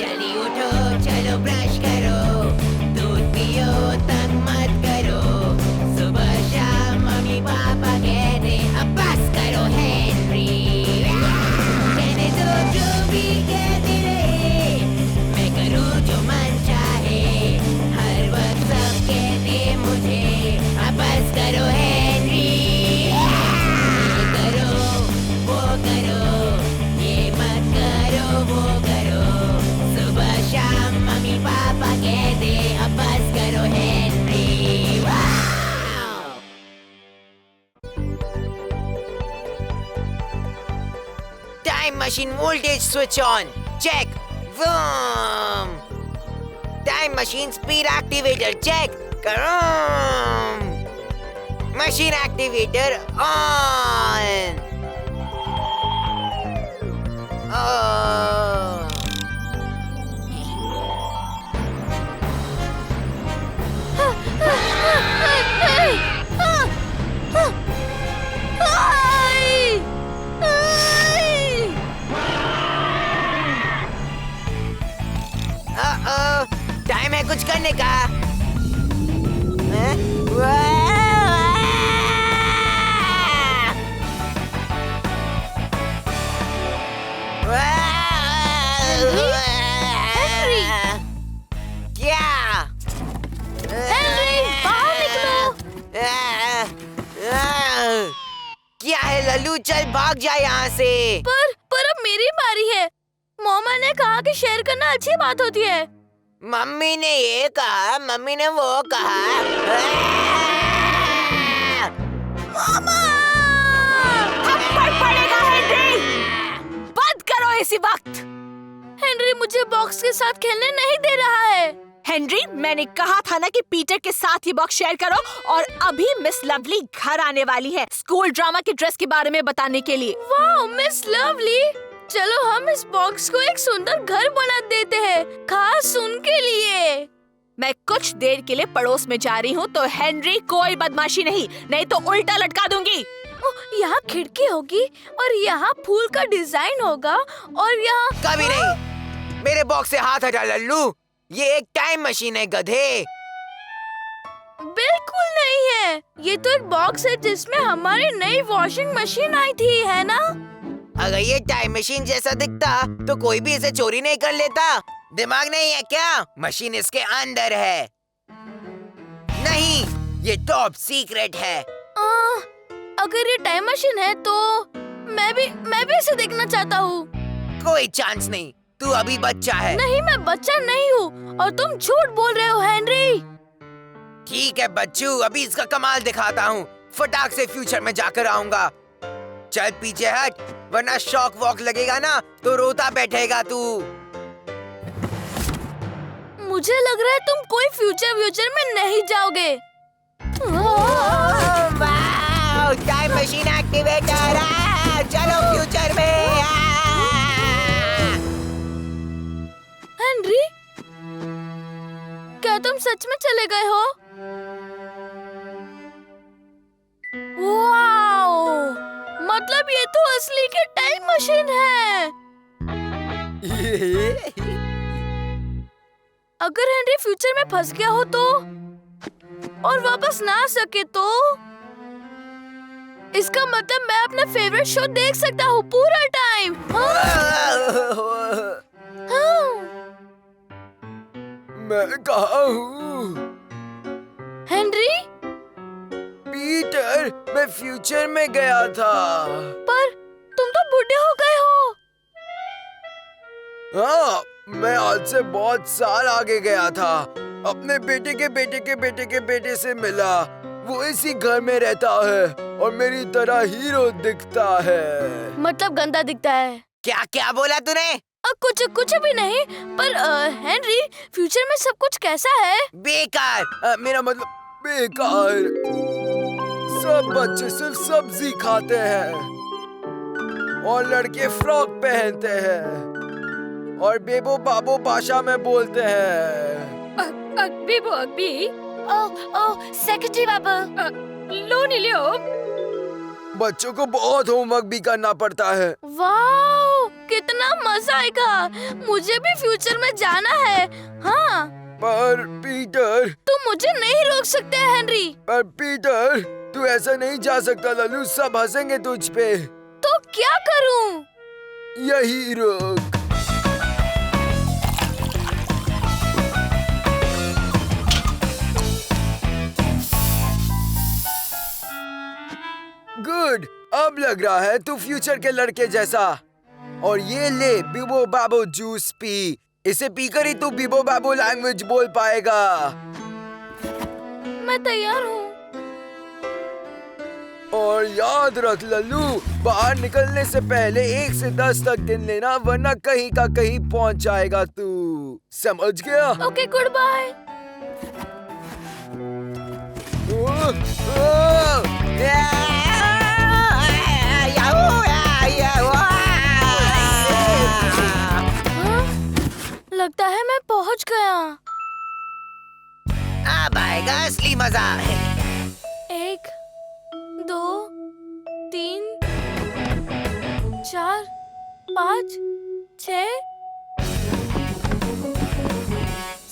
जल्दी उठो, चलो ब्रश करो, दूध पियो, तंग मत करो, सुबह शाम मम्मी पापा कहते अब बस करो हेनरी। कहने दो जो भी कहते रहे, मैं करूँ जो मन चाहे, हर वक्त सब कहते मुझे अब बस करो हेनरी। ये करो, वो करो, ये मत करो, वो करो, सुबह शाम मम्मी पापा कहते अब बस करो Henry. Time machine voltage switch on, check. Boom. Time machine speed activator check करो। Machine activator on. टाइम है कुछ करने का। क्या? हेनरी, बाहर निकलो। क्या है लल्लू, चल भाग जा यहाँ से। पर अब मेरी बारी है। मम्मा ने कहा कि शेयर करना अच्छी बात होती है। मम्मी ने ये कहा, मम्मी ने वो कहा। मामा! थप्पड़ पड़ेगा हेनरी। बंद करो इसी वक्त। हेनरी मुझे बॉक्स के साथ खेलने नहीं दे रहा है। हेनरी, मैंने कहा था ना कि पीटर के साथ ये बॉक्स शेयर करो। और अभी मिस लवली घर आने वाली है स्कूल ड्रामा की ड्रेस के बारे में बताने के लिए। वाह मिस लवली, चलो हम इस बॉक्स को एक सुंदर घर बना देते हैं, खास उनके लिए। मैं कुछ देर के लिए पड़ोस में जा रही हूँ, तो हेनरी कोई बदमाशी नहीं तो उल्टा लटका दूंगी। यहाँ खिड़की होगी और यहाँ फूल का डिजाइन होगा और यहाँ कभी नहीं। मेरे बॉक्स से हाथ हटा लल्लू, ये एक टाइम मशीन है गधे। बिल्कुल नहीं है, ये तो एक बॉक्स है जिसमें हमारी नई वॉशिंग मशीन आई थी, है ना? अगर ये टाइम मशीन जैसा दिखता तो कोई भी इसे चोरी नहीं कर लेता। दिमाग नहीं है क्या? मशीन इसके अंदर है। नहीं, ये टॉप सीक्रेट है। अगर ये टाइम मशीन है तो मैं भी इसे देखना चाहता हूँ। कोई चांस नहीं, तू अभी बच्चा है। नहीं, मैं बच्चा नहीं हूँ और तुम झूठ बोल रहे हो हेनरी। ठीक है बच्चू, अभी इसका कमाल दिखाता हूँ। फटाक से फ्यूचर में जाकर आऊंगा। चल पीछे हट, वरना शॉक वॉक लगेगा ना तो रोता बैठेगा तू। मुझे लग रहा है तुम कोई फ्यूचर में नहीं जाओगे। टाइम मशीन एक्टिवेटर, चलो फ्यूचर में। हेनरी, क्या तुम सच में चले गए हो? वाओ, मतलब ये तो असली की टाइम मशीन है। अगर हेनरी फ्यूचर में फंस गया हो तो और वापस ना आ सके तो इसका मतलब मैं अपना फेवरेट शो देख सकता हूँ पूरा टाइम। हाँ। मैं कहाँ हूँ? हेनरी, पीटर, मैं फ्यूचर में गया था। पर तुम तो बूढ़े हो गए हो। हाँ, मैं आज से बहुत साल आगे गया था। अपने बेटे के बेटे से मिला। वो इसी घर में रहता है और मेरी तरह हीरो दिखता है। मतलब गंदा दिखता है। क्या बोला तूने? कुछ भी नहीं, पर हेनरी फ्यूचर में सब कुछ कैसा है? बेकार। मेरा मतलब बेकार। सब बच्चे सिर्फ सब्जी खाते हैं और लड़के फ्रॉक पहनते हैं और बेबो बाबो भाषा में बोलते हैं। बेबो अग्बी, सेक्रेटरी बाबू, लो निलियो। बच्चों को बहुत होमवर्क भी करना पड़ता है। वाओ, कितना मजा आएगा। मुझे भी फ्यूचर में जाना है। हाँ, पर पीटर, तुम मुझे नहीं रोक सकते हेनरी। पर पीटर, तू ऐसा नहीं जा सकता लल्लू, सब हंसेंगे तुझ पे। तो क्या करूं? यही रुक। गुड, अब लग रहा है तू फ्यूचर के लड़के जैसा। और ये ले बिबो बाबो जूस पी। इसे पीकर ही तू बिबो बाबो लैंग्वेज बोल पाएगा। मैं तैयार हूँ। और याद रख लल्लू, बाहर निकलने से पहले 1 से 10 तक गिन लेना, वरना कहीं का कहीं पहुंच जाएगा तू। समझ गया? Okay, goodbye. लगता है मैं पहुंच गया। अब आएगा असली मजा। 1 2 3 4 5 6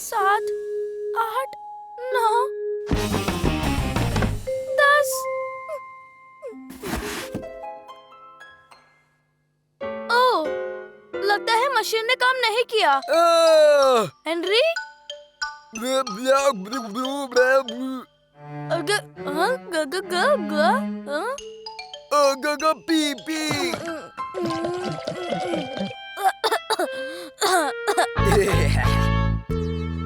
7 8 9 10। ओह, लगता है मशीन ने काम नहीं किया। Henry, P P.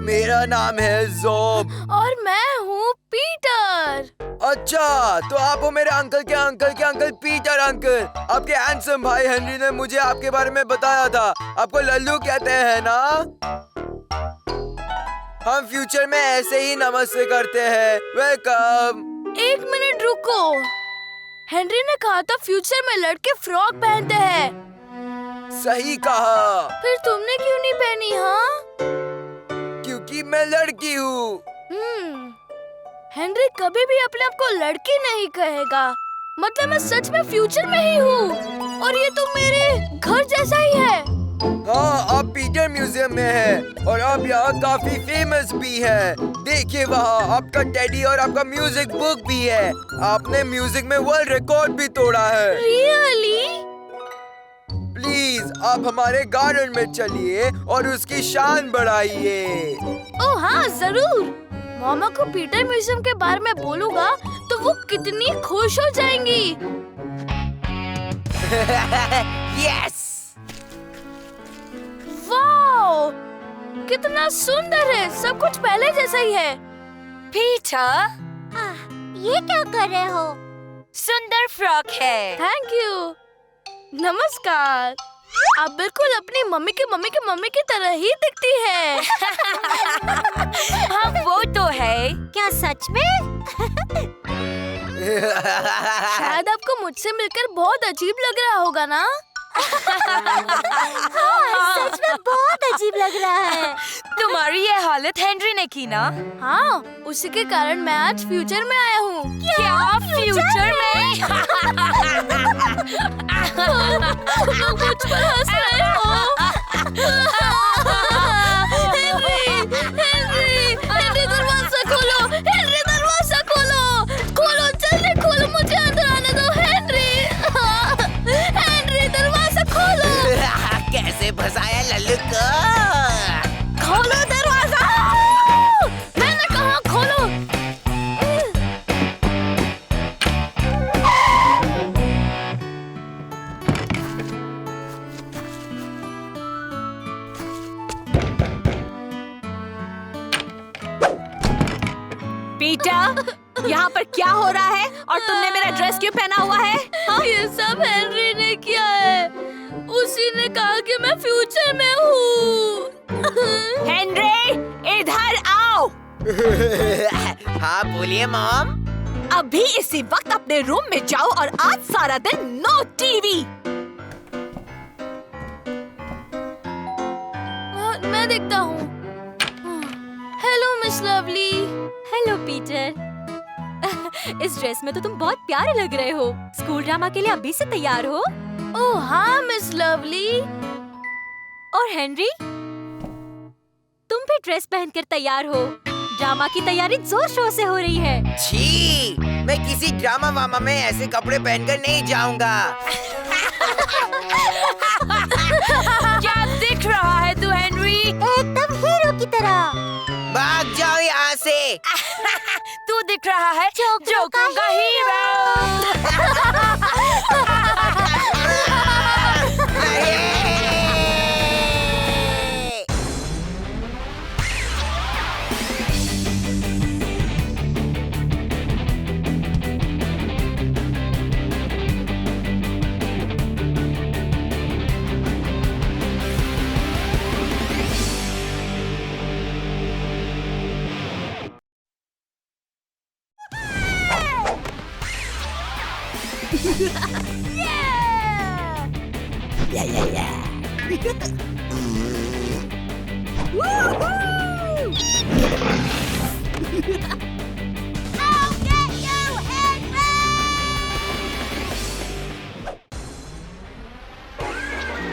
मेरा नाम है ज़ोब। और मैं हूँ पीटर। अच्छा, तो आप हो मेरे अंकल के अंकल के अंकल पीटर अंकल। आपके हैंडसम भाई हेनरी ने मुझे आपके बारे में बताया था। आपको लल्लू कहते हैं ना? हम फ्यूचर में ऐसे ही नमस्ते करते हैं। वेलकम। 1 मिनट रुको। हेनरी ने कहा था फ्यूचर में लड़के फ्रॉक पहनते हैं। सही कहा। फिर तुमने क्यों नहीं पहनी? हाँ, क्योंकि मैं लड़की हूँ। हेनरी कभी भी अपने आप को लड़की नहीं कहेगा। मतलब मैं सच में फ्यूचर में ही हूँ। और ये तो मेरे घर जैसा ही है। हाँ, आप पीटर म्यूजियम में हैं और आप यहाँ काफी फेमस भी हैं। देखिए वहाँ आपका टेडी और आपका म्यूजिक बुक भी है। आपने म्यूजिक में वर्ल्ड रिकॉर्ड भी तोड़ा है। रियली? प्लीज आप हमारे गार्डन में चलिए और उसकी शान बढ़ाइए। ओह हाँ, जरूर। मामा को पीटर म्यूजियम के बारे में बोलूँगा तो वो कितनी खुश हो जाएंगी। यस। वाओ, कितना सुंदर है। सब कुछ पहले जैसा ही है। पीटर, ये क्या कर रहे हो? सुंदर फ्रॉक है। Thank you. नमस्कार। आप बिल्कुल अपनी मम्मी की तरह ही दिखती है। हाँ, वो तो है। क्या सच में? शायद आपको मुझसे मिलकर बहुत अजीब लग रहा होगा ना? सच में बहुत अजीब लग रहा है। तुम्हारी ये हालत हेनरी ने की ना? हाँ, उसी के कारण मैं आज फ्यूचर में आया हूँ। क्या फ्यूचर में? मुझ पर हंस रहे हो? हेनरी, दरवाजा खोलो। हेनरी, दरवाजा खोलो। खोलो, जल्दी खोलो, मुझे अंदर आने दो। हेनरी, दरवाजा खोलो। कैसे फंसाया लल्लू को? खोलो दरवाजा। मैंने कहा खोलो। पीटर, यहाँ पर क्या हो रहा है? और तुमने मेरा ड्रेस क्यों पहना हुआ है? ये सब हेनरी ने किया है। उसी ने कहा कि मैं फ्यूचर में हूँ। हेनरी, इधर आओ। हाँ बोलिए मॉम। अभी इसी वक्त अपने रूम में जाओ और आज सारा दिन नो टीवी। मैं देखता हूँ। Hello miss lovely. Hello Peter. इस ड्रेस में तो तुम बहुत प्यारे लग रहे हो। स्कूल ड्रामा के लिए अभी से तैयार हो? ओह हाँ मिस लवली, और हेनरी, तुम भी ड्रेस पहनकर तैयार हो। ड्रामा की तैयारी जोर शोर से हो रही है। छी, मैं किसी ड्रामा वामा में ऐसे कपड़े पहनकर नहीं जाऊंगा। क्या दिख रहा है तू हेनरी? एकदम हीरो की तरह। भाग जाओ यहाँ से। तू दिख रहा है जोकर का हीरो।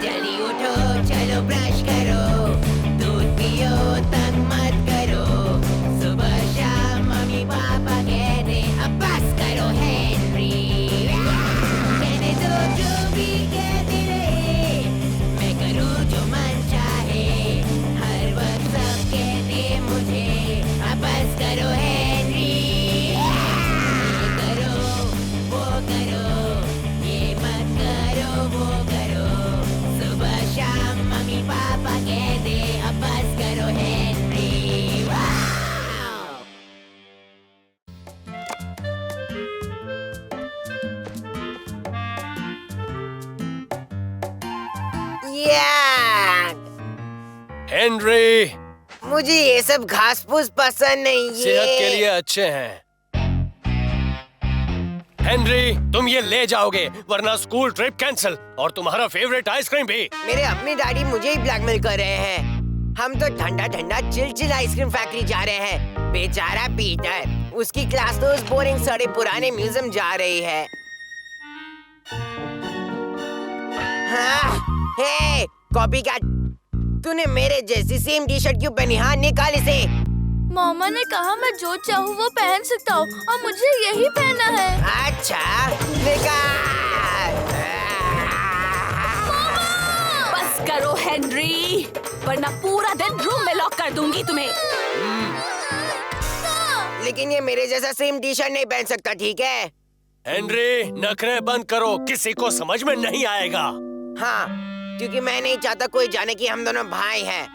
जल्दी उठो, चलो ब्रश करो, दूध पियो, तंग मत करो। सुबह शाम मम्मी पापा कहते अब बस करो हेनरी। कहने दो जो भी कहते रहे, मैं करूँ जो मन चाहे। हर वक्त सब कहते मुझे अब बस करो हेनरी। ये करो, वो करो, ये मत करो, वो करो। सुबह शाम मम्मी पापा कहते अब बस करो हेनरी। वाव! याक! हेनरी, मुझे ये सब घास फूस पसंद नहीं है। सेहत के लिए अच्छे हैं। हेनरी, तुम ये ले जाओगे वरना स्कूल ट्रिप कैंसिल और तुम्हारा फेवरेट आइसक्रीम भी। मेरे अपने डैडी मुझे ही ब्लैकमेल कर रहे हैं। हम तो ठंडा ठंडा चिल चिल आइसक्रीम फैक्ट्री जा रहे हैं। बेचारा पीटर, उसकी क्लास तो उस बोरिंग सड़े पुराने म्यूजियम जा रही है। हाँ, हे, कॉपीकैट, तूने मेरे जैसी सेम टी शर्ट क्यों पहनी? हाँ, निकाल इसे। मामा ने कहा मैं जो चाहूँ वो पहन सकता हूँ और मुझे यही पहनना है। अच्छा, निकाल। बस करो हेनरी, वरना पूरा दिन रूम में लॉक कर दूंगी तुम्हें। लेकिन ये मेरे जैसा सेम टी शर्ट नहीं पहन सकता, ठीक है? हेनरी, नखरे बंद करो, किसी को समझ में नहीं आएगा। हाँ, क्योंकि मैं नहीं चाहता कोई जाने कि हम दोनों भाई हैं।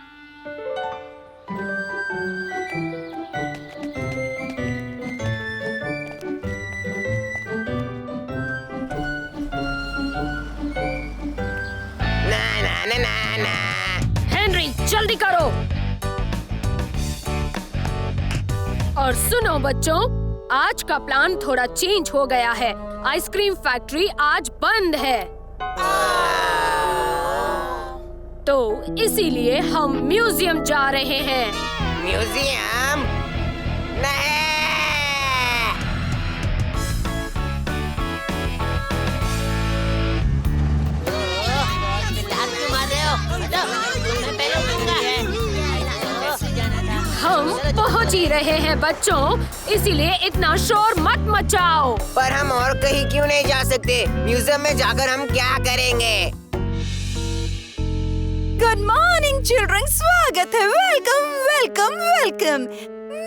ना ना ना ना ना। हेनरी, जल्दी करो। और सुनो बच्चों, आज का प्लान थोड़ा चेंज हो गया है। आइसक्रीम फैक्ट्री आज बंद है, तो इसीलिए हम म्यूजियम जा रहे हैं। म्यूजियम? नहीं। हम पहुंच ही रहे हैं बच्चों, इसीलिए इतना शोर मत मचाओ। पर हम और कहीं क्यों नहीं जा सकते? म्यूजियम में जाकर हम क्या करेंगे? गुड मॉर्निंग चिल्ड्रन, स्वागत है। Welcome welcome welcome.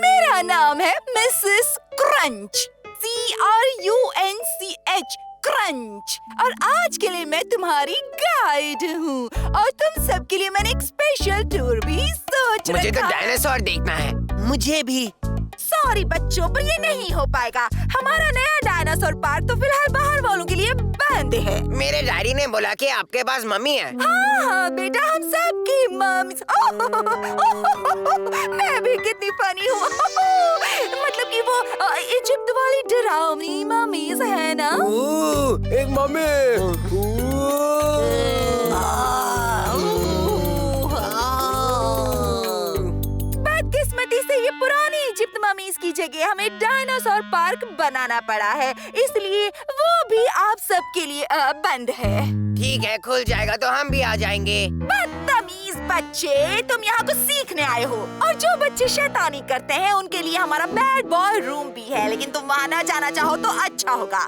मेरा नाम है मिसेस क्रंच, CRUNCH, क्रंच। और आज के लिए मैं तुम्हारी गाइड हूँ और तुम सब के लिए मैंने एक स्पेशल टूर भी सोच मुझे तो रखा है। डायनासोर देखना है। मुझे भी। सॉरी बच्चों, पर ये नहीं हो पाएगा। हमारा नया डायनासोर पार्क तो फिलहाल बाहर वालों के लिए बंद है। मेरे डैडी ने बोला कि आपके पास मम्मी है। हाँ हाँ बेटा, हम सबकी मम्मी। मैं भी कितनी फनी हूँ। मतलब कि वो इजिप्ट वाली डरावनी मम्मीज है ना। एक मम्मी। बदकिस्मती से ये पुरानी इजिप्ट मम्मीज की जगह हमें डायनासोर पार्क बनाना पड़ा है, इसलिए वो भी आप सबके लिए बंद है। ठीक है, खुल जाएगा तो हम भी आ जाएंगे। बदतमीज, बच्चे, तुम यहाँ कुछ सीखने आए हो और जो बच्चे शैतानी करते हैं उनके लिए हमारा बैड बॉय रूम भी है, लेकिन तुम वहाँ ना जाना चाहो तो अच्छा होगा।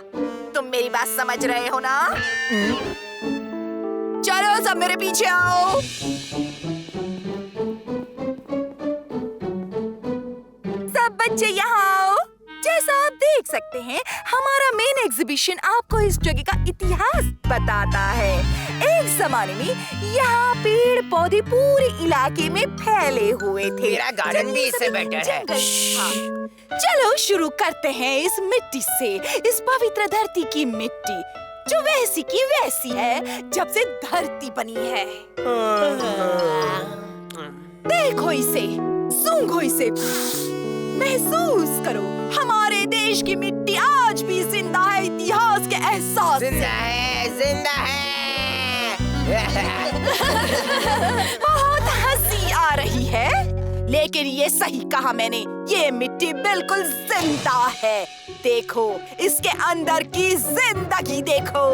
तुम मेरी बात समझ रहे हो ना? चलो सब मेरे पीछे आओ। सब बच्चे यहाँ आओ। जैसा आप देख सकते हैं, हमारा मेन एग्जीबिशन आपको इस जगह का इतिहास बताता है। एक जमाने में यहाँ पेड़ पौधे पूरे इलाके में फैले हुए थे। मेरा गार्डन भी इससे बेटर है। हाँ। चलो शुरू करते हैं इस मिट्टी से, इस पवित्र धरती की मिट्टी जो वैसी की वैसी है जब से धरती बनी है। देखो इसे, सूंघो इसे, महसूस करो, हमारे देश की मिट्टी आज भी जिंदा है इतिहास के एहसास से। जिंदा है, जिंदा है। बहुत हंसी आ रही है, लेकिन ये सही कहा मैंने, ये मिट्टी बिल्कुल जिंदा है। देखो, इसके अंदर की जिंदगी देखो।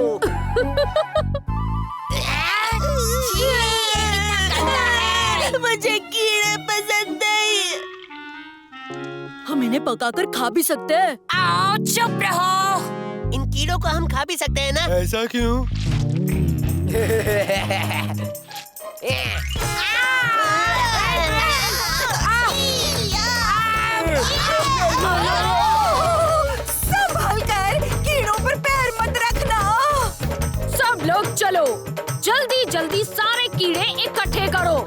मुझे कीड़े पसंद नहीं। हम इन्हें पकाकर खा भी सकते हैं। आओ, चुप रहो। इन कीड़ों को हम खा भी सकते हैं ना? ऐसा क्यों? संभल कर, कीड़ों पर पैर मत रखना। सब लोग चलो, जल्दी जल्दी सारे कीड़े इकट्ठे करो।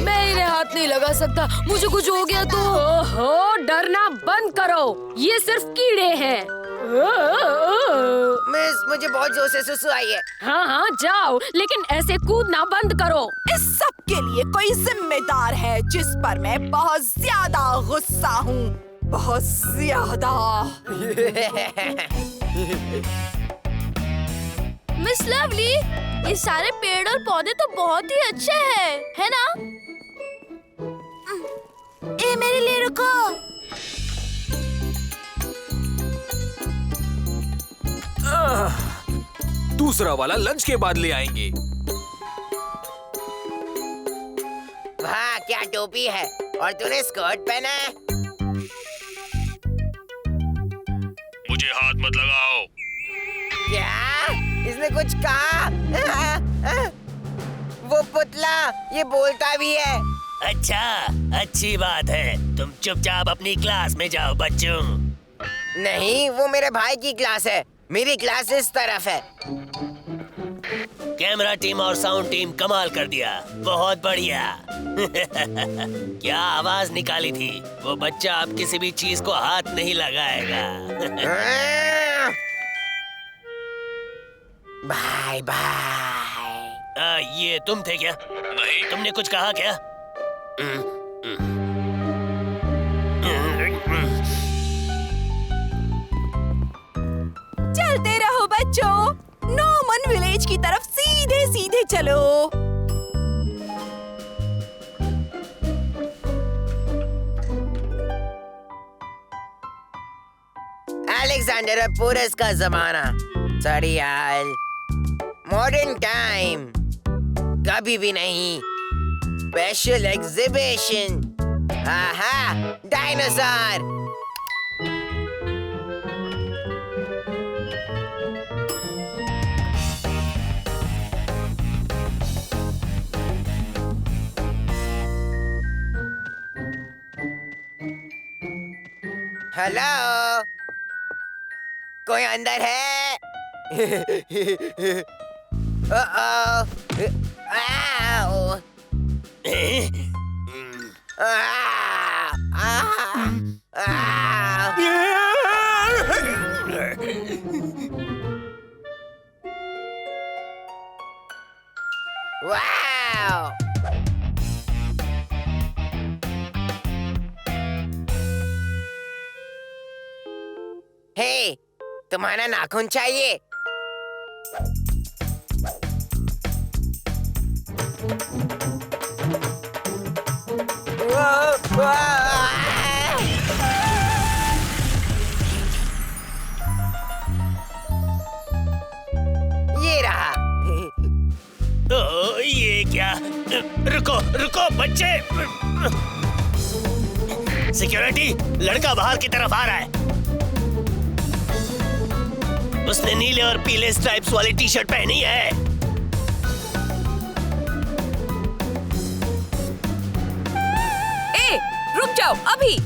मैं इन्हें हाथ नहीं लगा सकता, मुझे कुछ हो गया तो। ओहो, डरना बंद करो, ये सिर्फ कीड़े हैं। मिस, मुझे बहुत जोर से सुसु आई है। हाँ हाँ जाओ, लेकिन ऐसे कूदना बंद करो। इस सब के लिए कोई जिम्मेदार है जिस पर मैं बहुत ज्यादा गुस्सा हूँ, बहुत ज्यादा। मिस लवली, ये सारे पेड़ और पौधे तो बहुत ही अच्छे हैं, है ना? ए मेरे लिए रुको। दूसरा वाला लंच के बाद ले आएंगे। वाह, क्या टोपी है, और तूने स्कर्ट पहना है। मुझे हाथ मत लगाओ। क्या? इसने कुछ कहा? वो पुतला, ये बोलता भी है। अच्छा, अच्छी बात है। तुम चुपचाप अपनी क्लास में जाओ बच्चों। नहीं, वो मेरे भाई की क्लास है। मेरी क्लास इस तरफ है। कैमरा टीम और साउंड टीम कमाल कर दिया, बहुत बढ़िया। क्या आवाज निकाली थी, वो बच्चा अब किसी भी चीज को हाथ नहीं लगाएगा। Bye bye. ये तुम थे क्या? नहीं, तुमने कुछ कहा क्या? चलते रहो बच्चों, नोमन विलेज की तरफ सीधे सीधे चलो। अलेक्जेंडर पोरस का जमाना, सड़ियाल, मॉडर्न टाइम, कभी भी नहीं। स्पेशल एग्जीबिशन, आहा, डायनासोर। हेलो, कोई अंदर है? वाओ! हे, तुम्हारा नाखून चाहिए? ये रहा। ओ, ये क्या? रुको रुको बच्चे। सिक्योरिटी, लड़का बाहर की तरफ आ रहा है। उसने नीले और पीले स्ट्राइप्स वाली टी शर्ट पहनी है। ए, रुक जाओ अभी।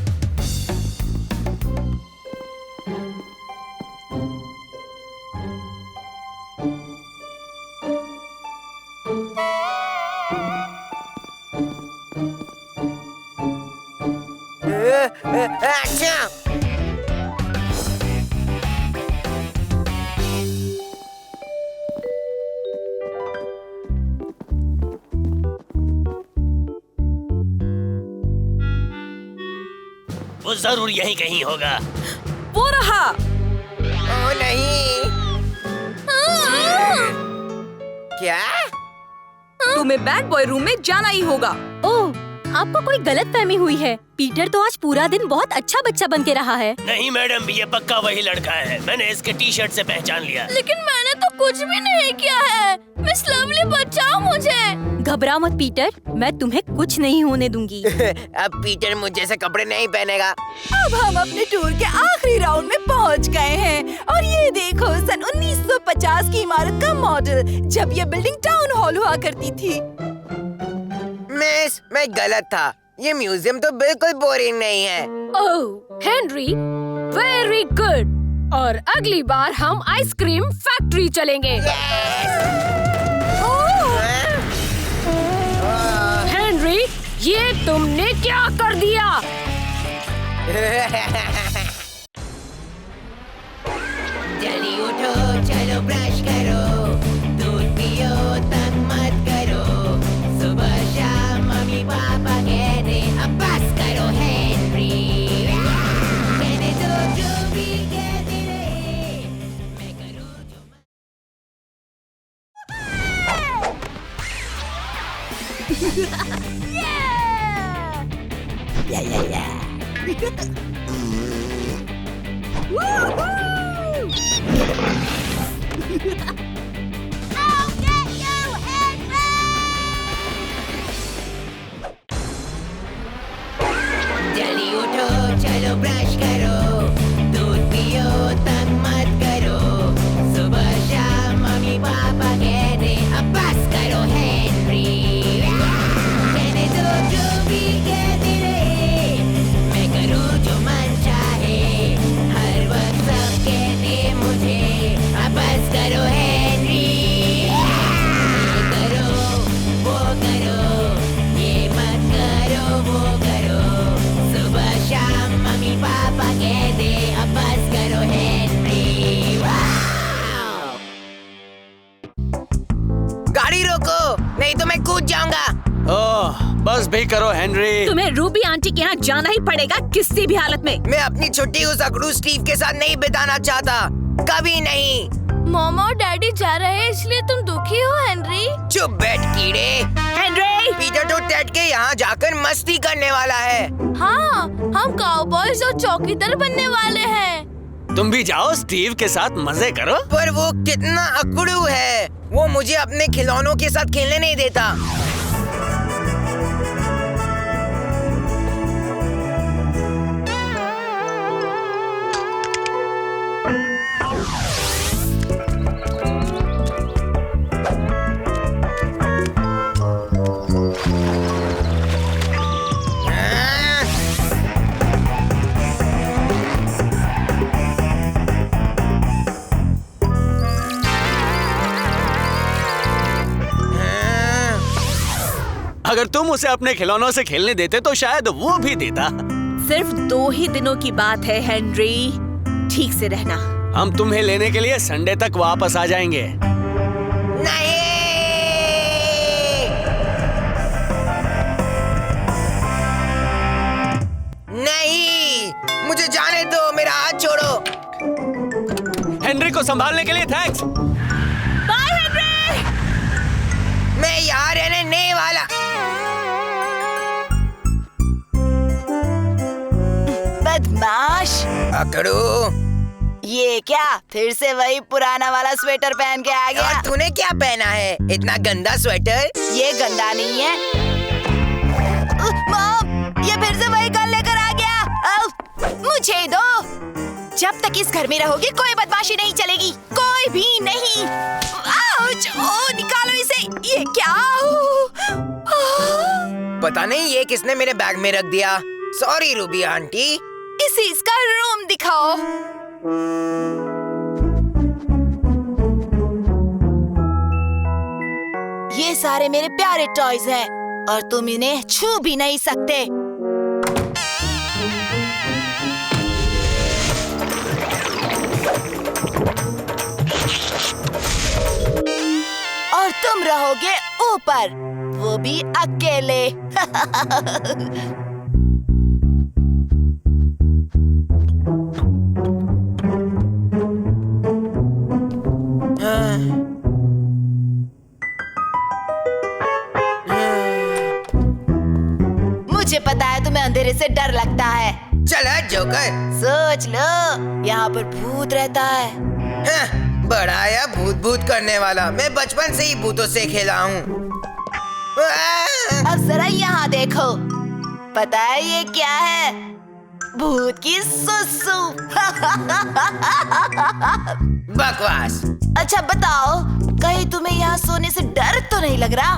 अच्छा, वो जरूर यहीं कहीं होगा। वो रहा। ओ नहीं। क्या? तुम्हें बैड बॉय रूम में जाना ही होगा। ओह, आपको कोई गलतफहमी हुई है। पीटर तो आज पूरा दिन बहुत अच्छा बच्चा बन के रहा है। नहीं मैडम, ये पक्का वही लड़का है। मैंने इसके टी शर्ट से पहचान लिया। लेकिन मैंने तो कुछ भी नहीं किया है। मिस लवली बचाओ मुझे। घबरा मत पीटर, मैं तुम्हें कुछ नहीं होने दूंगी। अब पीटर मुझ जैसे कपड़े नहीं पहनेगा। अब हम अपने टूर के आखिरी राउंड में पहुंच गए हैं और ये देखो सन 1950 की इमारत का मॉडल, जब ये बिल्डिंग टाउन हॉल हुआ करती थी। मिस, मैं गलत था। ये म्यूजियम तो बिल्कुल बोरिंग नहीं है। ओह हेनरी, वेरी गुड। और अगली बार हम आइसक्रीम फैक्ट्री चलेंगे। हेनरी, ये तुमने क्या कर दिया? जल्दी उठो, चलो ब्रश करो, दूध पियो, तंग मत करो। सुबह शाम मम्मी पापा कहते अब बस करो हेनरी। कहने दो जो भी कहते रहे, मैं करूँ जो जल्दी उठो, चलो ब्रश करो, दूध पियो, तंग मत करो। सुबह शाम मम्मी पापा कहते अब बस करो हेनरी। कहने दो जो भी कहते रहे, मैं करूँ जो मन चाहे। हर वक्त सब कहते मुझे अब बस करो हेनरी। ये करो, वो करो, ये मत करो, वो करो। सुबह शाम मम्मी पापा कहते अब बस करो हेनरी। वाओ! गाड़ी रोको, नहीं तो मैं कूद जाऊंगा। ओह, बस भी करो हेनरी। तुम्हें रूबी आंटी के यहाँ जाना ही पड़ेगा किसी भी हालत में। मैं अपनी छुट्टी उस अकड़ू स्टीव के साथ नहीं बिताना चाहता, कभी नहीं। मम्मा और डैडी जा रहे हैं इसलिए तुम दुखी हो हेनरी? चुप बैठ कीड़े। हेनरी, पीटर तो टेड के यहाँ जाकर मस्ती करने वाला है। हाँ, हम काउबॉयज और चौकीदार बनने वाले हैं। तुम भी जाओ, स्टीव के साथ मजे करो। पर वो कितना अकड़ू है, वो मुझे अपने खिलौनों के साथ खेलने नहीं देता। अगर तुम उसे अपने खिलौनों से खेलने देते तो शायद वो भी देता। सिर्फ 2 ही दिनों की बात है हेनरी, ठीक से रहना। हम तुम्हें लेने के लिए संडे तक वापस आ जाएंगे। नहीं, नहीं, मुझे जाने दो, मेरा हाथ छोड़ो। हेनरी को संभालने के लिए थैंक्स। By Henry. मैं यहाँ रहने नहीं वाला। बदमाश। अकड़ू, ये क्या फिर से वही पुराना वाला स्वेटर पहन के आ गया? और तूने क्या पहना है? इतना गंदा स्वेटर? ये गंदा नहीं है। मॉम, ये फिर से वही गन लेकर आ गया। मुझे दो। जब तक इस घर में रहोगी कोई बदमाशी नहीं चलेगी, कोई भी नहीं। आउच! ओ, निकालो इसे। ये क्या? पता नहीं ये किसने मेरे बैग में रख दिया। Sorry Ruby aunty. इसे इसका रूम दिखाओ। ये सारे मेरे प्यारे टॉयज हैं और तुम इन्हें छू भी नहीं सकते। और तुम रहोगे ऊपर, वो भी अकेले। मुझे पता है तुम्हें अंधेरे से डर लगता है। चला जोकर। सोच लो, यहाँ पर भूत रहता है। बड़ा या भूत भूत करने वाला। मैं बचपन से ही भूतों से खेला हूँ। अब जरा यहाँ देखो, पता है ये क्या है? भूत की सुसु। बकवास। अच्छा बताओ, कहीं तुम्हें यहाँ सोने से डर तो नहीं लग रहा?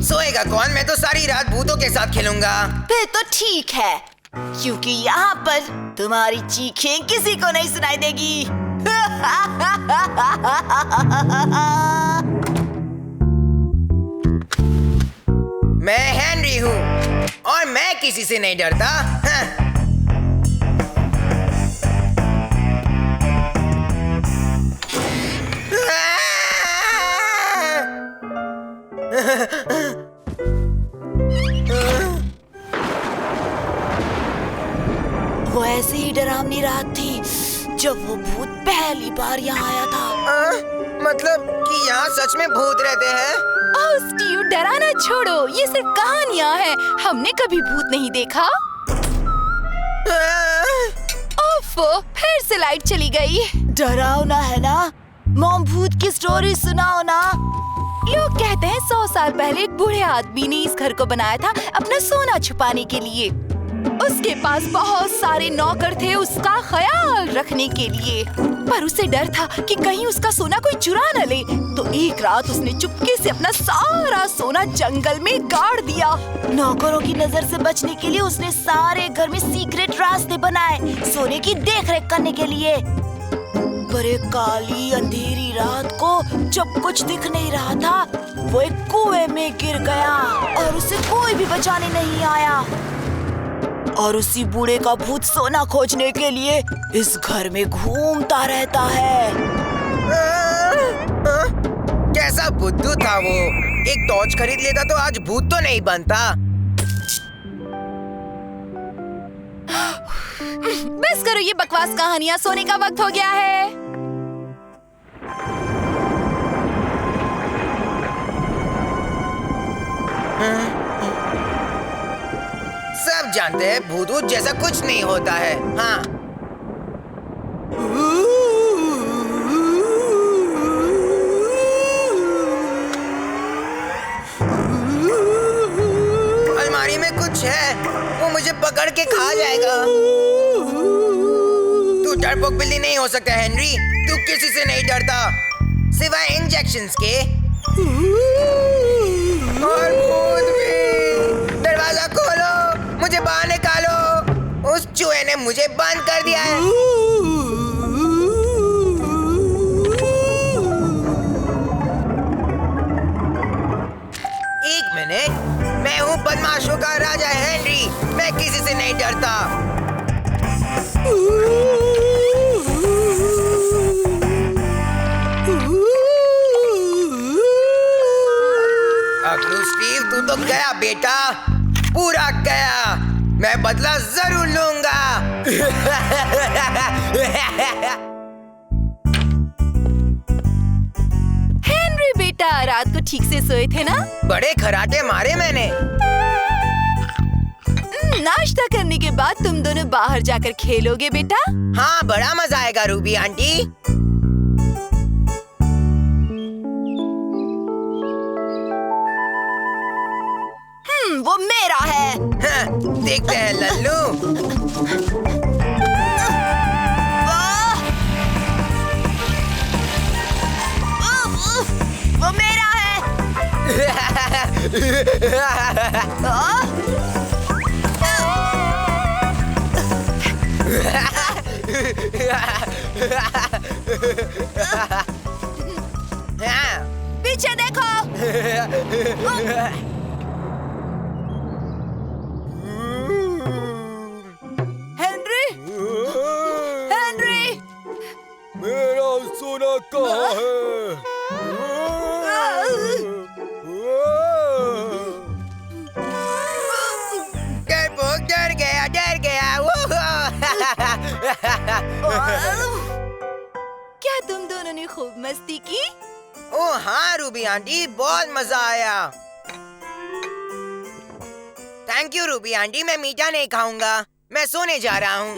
सोएगा कौन? मैं तो सारी रात भूतों के साथ खेलूंगा। फिर तो ठीक है, क्योंकि यहाँ पर तुम्हारी चीखें किसी को नहीं सुनाई देगी। मैं हेनरी हूँ और मैं किसी से नहीं डरता। वो ऐसी ही डरावनी रात थी जब वो भूत पहली बार यहाँ आया था। मतलब कि यहाँ सच में भूत रहते हैं? ओह स्टीव, डराना छोड़ो, ये सिर्फ कहानियाँ हैं। हमने कभी भूत नहीं देखा। ओफो, फिर से लाइट चली गई। डरावना है ना? मॉम, भूत की स्टोरी सुनाओ ना। लोग कहते हैं 100 साल पहले एक बूढ़े आदमी ने इस घर को बनाया था अपना सोना छुपाने के लिए। उसके पास बहुत सारे नौकर थे उसका ख्याल रखने के लिए, पर उसे डर था कि कहीं उसका सोना कोई चुरा न ले। तो एक रात उसने चुपके से अपना सारा सोना जंगल में गाड़ दिया। नौकरों की नजर से बचने के लिए उसने सारे घर में सीक्रेट रास्ते बनाए सोने की देखरेख करने के लिए। पर एक काली अंधेरी रात को जब कुछ दिख नहीं रहा था, वो एक कुएं में गिर गया और उसे कोई भी बचाने नहीं आया। और उसी बूढ़े का भूत सोना खोजने के लिए इस घर में घूमता रहता है। कैसा बुद्धू था वो। एक टॉर्च खरीद लेता तो आज भूत तो नहीं बनता। बस करो ये बकवास कहानियाँ, सोने का वक्त हो गया है। सब जानते हैं भूत ऊत जैसा कुछ नहीं होता है। हाँ। अलमारी में कुछ है, वो मुझे पकड़ के खा जाएगा। तू डरपोक बिल्ली नहीं हो सकता हेनरी। तू किसी से नहीं डरता सिवाय इंजेक्शंस के। और भूत भी। दरवाजा खोलो, मुझे बाहर निकालो। उस चूहे ने मुझे बंद कर दिया है। एक मिनट, मैं हूँ बदमाशों का राजा हेनरी। मैं किसी से नहीं डरता। अगलू स्टीव, तू तो गया बेटा, पूरा गया। मैं बदला जरूर लूंगा। हेनरी बेटा, रात को ठीक से सोए थे ना? बड़े खराटे मारे मैंने। नाश्ता करने के बाद तुम दोनों बाहर जाकर खेलोगे बेटा? हाँ, बड़ा मजा आएगा रूबी आंटी। वो मेरा है। हाँ, देखते हैं लल्लू। वो मेरा है। पीछे देखो। हेनरी, हेनरी, मेरा सोना कहाँ है? डरपोक डर गया, डर गया। क्या तुम दोनों ने खूब मस्ती की? ओ हाँ रूबी आंटी, बहुत मजा आया। थैंक यू रूबी आंटी, मैं मीठा नहीं खाऊंगा। मैं सोने जा रहा हूँ।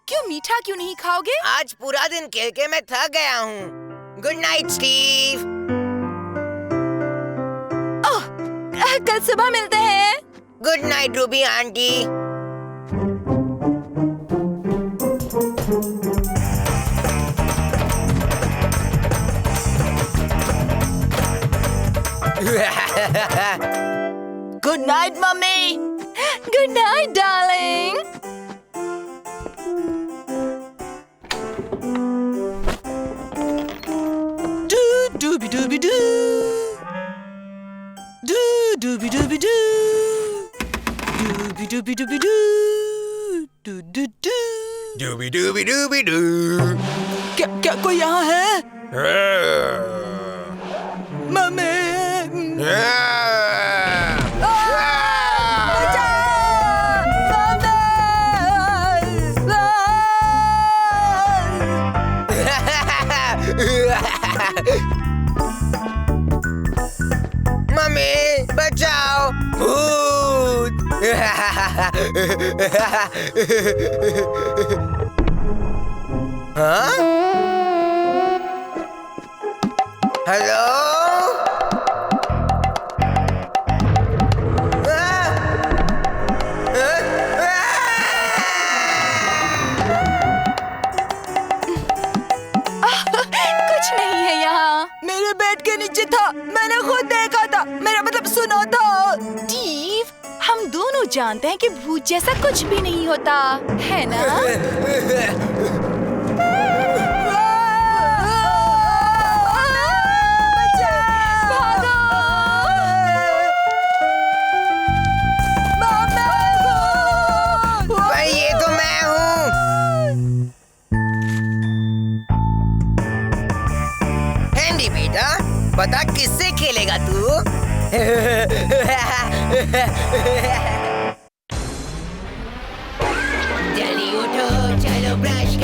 क्यों मीठा क्यों नहीं खाओगे? आज पूरा दिन खेल के मैं थक गया हूँ। Good night Steve. कल सुबह मिलते हैं। Good night Ruby aunty. Good night mummy. Good night darling. डूबी डूबी डू, डूबी डूबी डू, डूबी डूबी डूबी डू, डू डू डू। डूबी डूबी डूबी डू। क्या क्या कोई यहाँ है? मम्मी। मम्मी बचाओ, भूत। हाँ? हेलो? कुछ नहीं है यहाँ। मेरे बेड के नीचे था, मैंने खुद देखा था। मेरा मतलब सुना था। स्टीव, हम दोनों जानते हैं कि भूत जैसा कुछ भी नहीं होता, है ना? भागो! भाई ये तो मैं हूँ। हैंडी बेटा, बता किससे खेलेगा तू? जल्दी उठो, चलो ब्रश